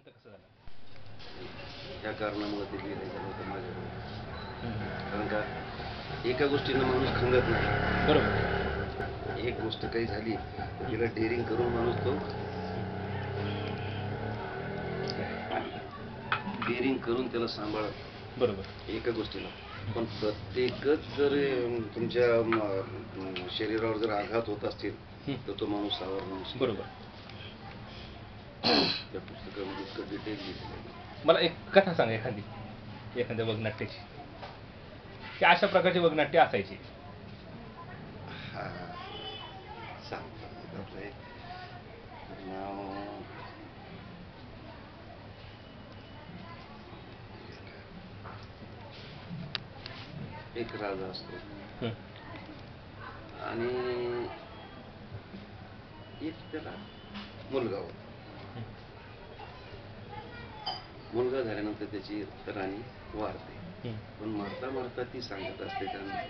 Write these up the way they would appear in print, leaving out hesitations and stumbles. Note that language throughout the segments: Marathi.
अंत कसं झालं? या कारणामुळे ते लिहिलं गेलं होतं माझ्याकडून. कारण का एका गोष्टीनं माणूस खंगत नाही. बरोबर. एक गोष्ट काही झाली तर तिला डेअरिंग करून माणूस तो डेअरिंग करून त्याला सांभाळत. बरोबर. एका गोष्टीला पण प्रत्येकच जर तुमच्या शरीरावर जर आघात होत असतील तर तो माणूस सावरणार नसतो. बरोबर. त्या पुस्तकामध्ये इतकं डिटेल लिहिलेलं आहे. मला एक कथा सांगा एखाद्या वगनाट्याची, की अशा प्रकारची वगनाट्य असायची. हा सांगतो. त्यातलं एक नाव एक राजा असतो आणि एक त्याला मुलगा होता. मुलगा झाल्यानंतर त्याची राणी वारते. पण मरता मरता ती सांगत असते त्यांना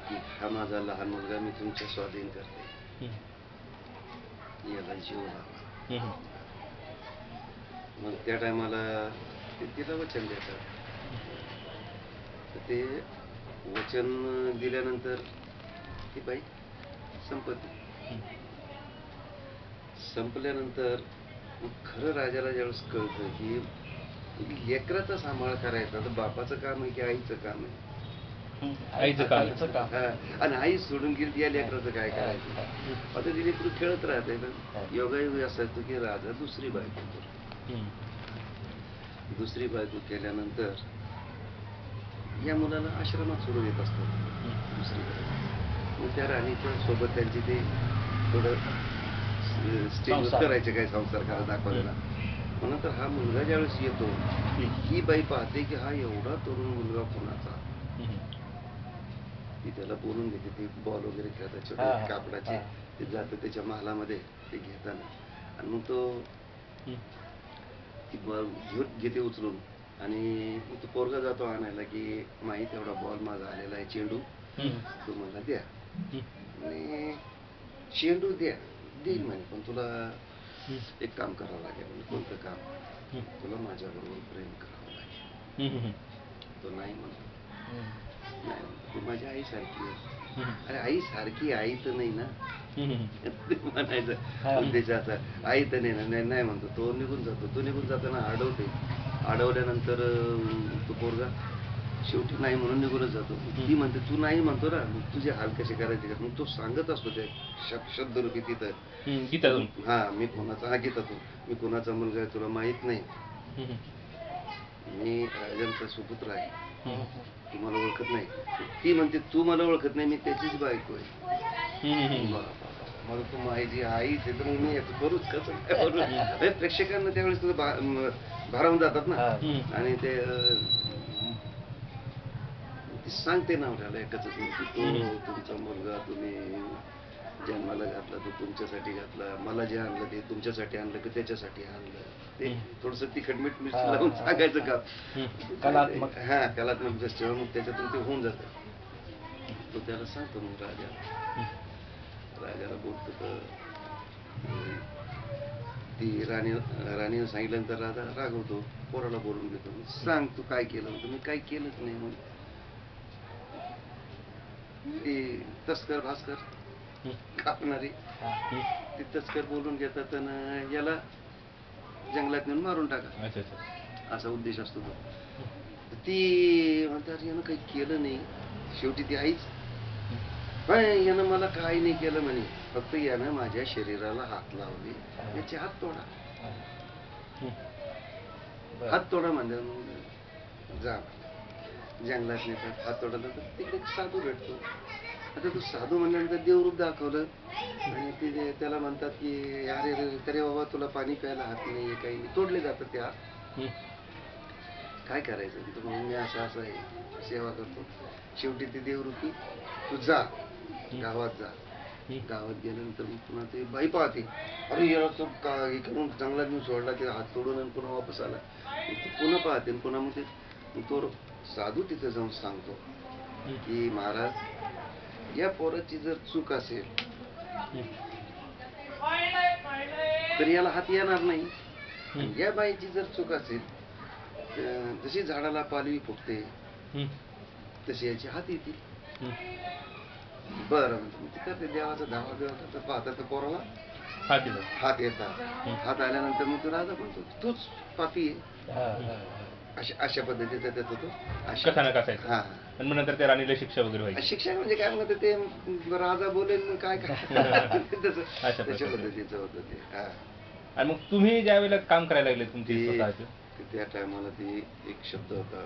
की हा माझा लहान मुलगा मी तुमच्या स्वाधीन करते, याला जीव लावा. मग त्या टायमाला ते तिला वचन देतात. ते वचन दिल्यानंतर ती बाई संपत्ती संपल्यानंतर खरं राजाला ज्यावेळेस कळतं की लेकराचा सांभाळ करायचा तर बापाचं काम आहे की आईचं काम आहे. आईचं काम. आणि आई सोडून गेली या लेकराचं काय करायचं. आता ती लेकरू खेळत राहते ना. योगायोगी असा येतो की राजा दुसरी बायको करतो. दुसरी बायको केल्यानंतर या मुलाला आश्रमात सोडून येत असतात दुसरी बायको. मग त्या राणीच्या सोबत त्यांची ते थोडं स्टेज करायचे काय संसार करा दाखवायला. मग नंतर हा मुलगा ज्यावेळेस येतो ही बाई पाहते की हा एवढा तरुण मुलगा कोणाचा. ती त्याला बोलून घेते. ते बॉल वगैरे खेळतात छोटे कापडाचे. ते जातं त्याच्या महालामध्ये ते घेताना आणि मग तो ती बॉल घेते उचलून आणि तो पोरगा जातो आणायला की माहीत एवढा बॉल माझा आलेला आहे चेंडू तो मला द्या. आणि चेंडू द्या देईल म्हणे पण तुला एक काम करावं लागेल. म्हणजे कोणतं काम. तुला माझ्याबरोबर प्रेम करावं लागेल. तो नाही म्हणतो. नाही म्हणतो तू माझ्या आई सारखी आहे. अरे आई सारखी आई तर नाही ना म्हणायचं उद्देशाचा. आई तर नाही ना. नाही म्हणतो. तो निघून जातो. तो निघून जाताना अडवते. अडवल्यानंतर तो पोरगा शेवटी नाही म्हणून निघूनच जातो. ती म्हणते तू नाही म्हणतो ना मग तुझे हाल कसे करायचे का. मग तो सांगत असतो त्या शब्द रूपी तिथं हा मी कोणाचा हा गीतातून मी कोणाचा मुलगा आहे तुला माहित नाही. मी राजांचा सुपुत्र आहे. तू मला ओळखत नाही. ती म्हणते तू मला ओळखत नाही मी त्याचीच बायको आहे. मला तू माझी आईच आहे तर मग मी करूच कसं काय करू. प्रेक्षकांना त्यावेळेस तुझं भारावून जातात ना. आणि ते सांगते नवऱ्याला एकच की तो तुमचा मुलगा तुम्ही जन्माला घातला तो तुमच्यासाठी घातला. मला जे आणलं ते तुमच्यासाठी आणलं की त्याच्यासाठी आणलं. ते थोडस तिखट मीठ मिरची लावून सांगायचं का. हा कलात्मक दृष्टी मग त्याच्यातून ते होऊन जात. तो त्याला सांगतो मग राजाला बोलतो तर ती राणीनं सांगितल्यानंतर राजा रागवतो. पोराला बोलून घेतो. सांग तू काय केलं होतं. मी काय केलंच नाही म्हणून. ते तस्कर भास्कर कापणारे ते तस्कर बोलून घेतात आणि याला जंगलात नेऊन मारून टाका असा उद्देश असतो तो. ती म्हणतात यानं काही केलं नाही. शेवटी ती आईच यानं मला काही नाही केलं म्हणे. फक्त यानं माझ्या शरीराला हात लावले याचे हात तोडा. हात तोडा म्हणजे जा जंगलात नेतात. हात तोडायला तर तिकडे साधू भेटतो. आता तो साधू म्हणल्यानंतर देवरूप दाखवलं आणि ते त्याला म्हणतात की अरे तरी बाबा तुला पाणी प्यायला हात नाही काही नाही. तोडले जातात ते हात. काय करायचं तर म्हणून मी असं असं आहे सेवा करतो. शेवटी ते देवरूपी तू जा गावात जा. गावात गेल्यानंतर मग पुन्हा ते बाई पाहते अरे याला तो हे करून चांगला नेऊन सोडला ते हात तोडून आणि पुन्हा वापस आला. पुन्हा पाहते पुन्हा मग ते तो साधू तिथे जाऊन सांगतो की महाराज या पोराची जर चूक असेल तर याला हात येणार नाही. आणि या बाईची जर चूक असेल जशी झाडाला पालवी फुटते हम्म. तशी याची हात येतील. हम्म. बरं म्हणते करते देवाचा धावा बिवा तर पाहता तर पोराला हा दिलं. हात येतात. हात आल्यानंतर मग तो राजा म्हणतो तूच पापी आहे. हा, हा, अशा पद्धतीचा त्याचा तो हा. कथानक असायचं. हा आणि मग नंतर त्या राणीला शिक्षा वगैरे व्हायची. शिक्षण म्हणजे काय म्हणतात ते राजा बोलेल काय काय तसं अशा तशा प्रकारे. पद्धतीचं होतं ते. हा आणि मग तुम्ही ज्या वेळेला काम करायला लागले तुमची ते स्वतःचे, त्या टायमाला ते एक शब्द होता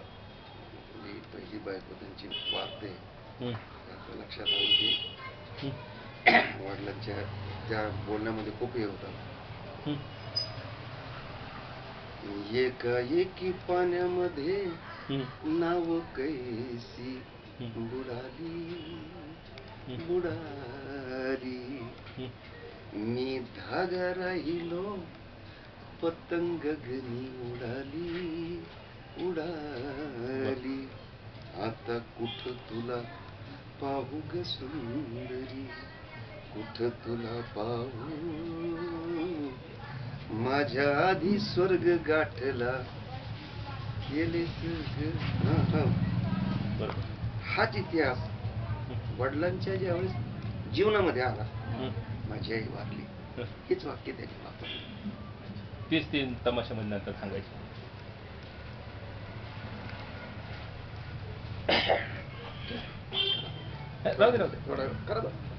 जी पहिली बायको त्यांची वारते हम्म. आता लक्षात आलं ते हम्म. वडिलांच्या त्या बोलण्यामध्ये खूप हे होता. हम्म. एकाएकी पाण्यामध्ये हम्म. नाव कैसी हम्म. बुडाली हम्म. बुडाली हम्म. मी धागा राहिलो पतंग घरी उडाली उडाली आता कुठ तुला पाहू ग सुंदरी कुठ तुला पाहू माझ्या आधी स्वर्ग गाठला गेलेस ग. बरोबर. हाच इतिहास वडिलांच्या ज्यावेळेस जीवनामध्ये आला हम्म. माझी आई वारली हेच वाक्य त्यांनी वापरलं. तीच ती तमाशामध्ये नंतर सांगायची. राहू दे. थोडा करा बरं.